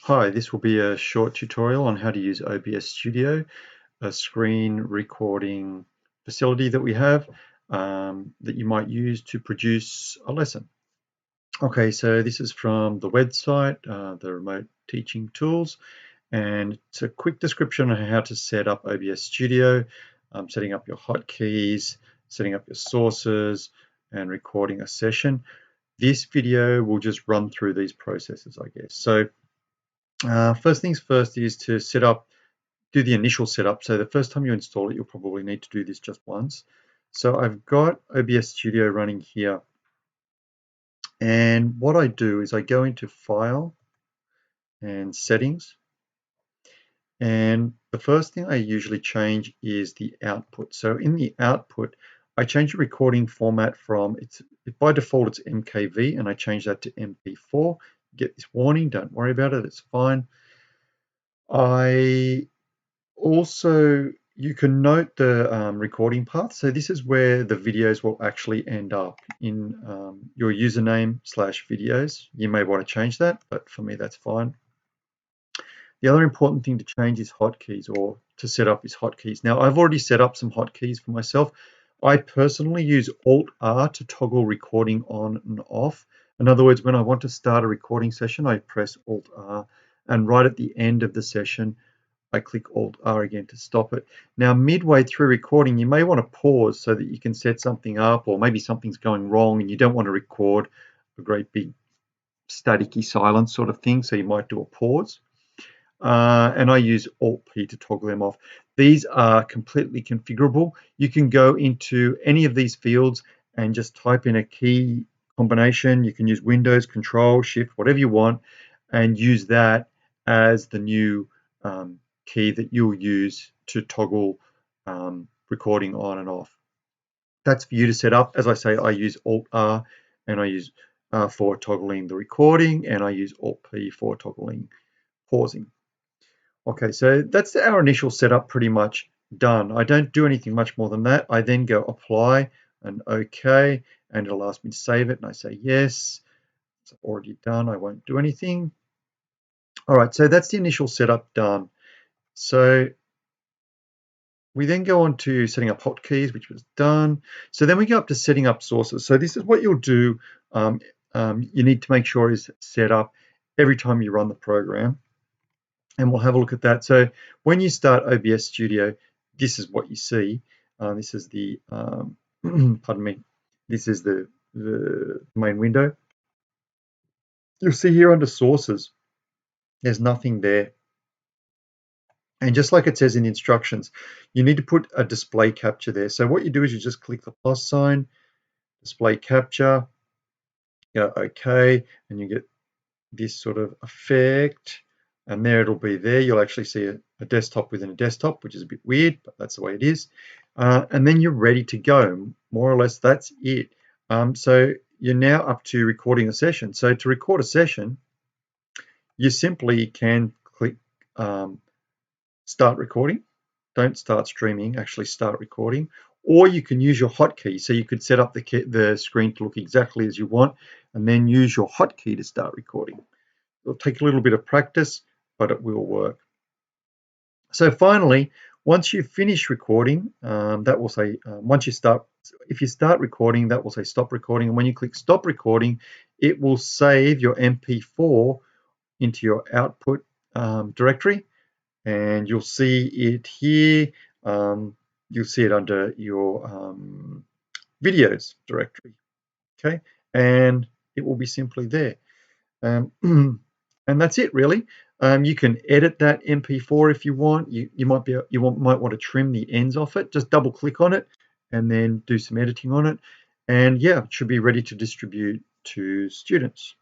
Hi, this will be a short tutorial on how to use OBS Studio, a screen recording facility that we have that you might use to produce a lesson. Okay, so this is from the website, the remote teaching tools, and it's a quick description on how to set up OBS Studio, setting up your hotkeys, setting up your sources, and recording a session. This video will just run through these processes, I guess. So first things first is to do the initial setup. So the first time you install it, you'll probably need to do this just once. So I've got OBS Studio running here. And what I do is I go into File and Settings. And the first thing I usually change is the output. So in the output, I change the recording format from, by default it's MKV, and I change that to MP4. Get this warning, don't worry about it, it's fine. Also, you can note the recording path. So this is where the videos will actually end up in your username/videos. You may want to change that, but for me, that's fine. The other important thing to change is hotkeys, or to set up is hotkeys. Now, I've already set up some hotkeys for myself. I personally use Alt-R to toggle recording on and off. In other words, when I want to start a recording session, I press Alt-R, and right at the end of the session, I click Alt-R again to stop it. Now, midway through recording, you may want to pause so that you can set something up, or maybe something's going wrong and you don't want to record a great big staticky silence sort of thing, so you might do a pause. And I use Alt-P to toggle them off. These are completely configurable. You can go into any of these fields and just type in a key combination. You can use Windows, Control, Shift, whatever you want, and use that as the new key that you'll use to toggle recording on and off. That's for you to set up. As I say, I use Alt-R, and I use for toggling the recording, and I use Alt-P for toggling pausing. Okay, so that's our initial setup pretty much done. I don't do anything much more than that. I then go apply and OK, and it'll ask me to save it, and I say yes. It's already done. I won't do anything. All right, so that's the initial setup done. So we then go on to setting up hotkeys, which was done. So then we go up to setting up sources. So this is what you'll do. You need to make sure is set up every time you run the program. And we'll have a look at that. So when you start OBS Studio, this is what you see. This is the, pardon me, this is the main window. You'll see here under sources, there's nothing there. And just like it says in the instructions, you need to put a display capture there. So what you do is you just click the plus sign, display capture, go OK, and you get this sort of effect. And there it'll be there. You'll actually see a desktop within a desktop, which is a bit weird, but that's the way it is. And then you're ready to go. More or less, that's it. So you're now up to recording a session. So to record a session, you simply can click start recording. Don't start streaming, actually start recording. Or you can use your hotkey. So you could set up the screen to look exactly as you want, and then use your hotkey to start recording. It'll take a little bit of practice, but it will work. So finally, once you finish recording, that will say, if you start recording, that will say stop recording. And when you click stop recording, it will save your MP4 into your output directory. And you'll see it here. You'll see it under your videos directory. Okay, and it will be simply there. And that's it, really. You can edit that MP4 if you want. You might want to trim the ends off it. Just double click on it and then do some editing on it. And yeah, it should be ready to distribute to students.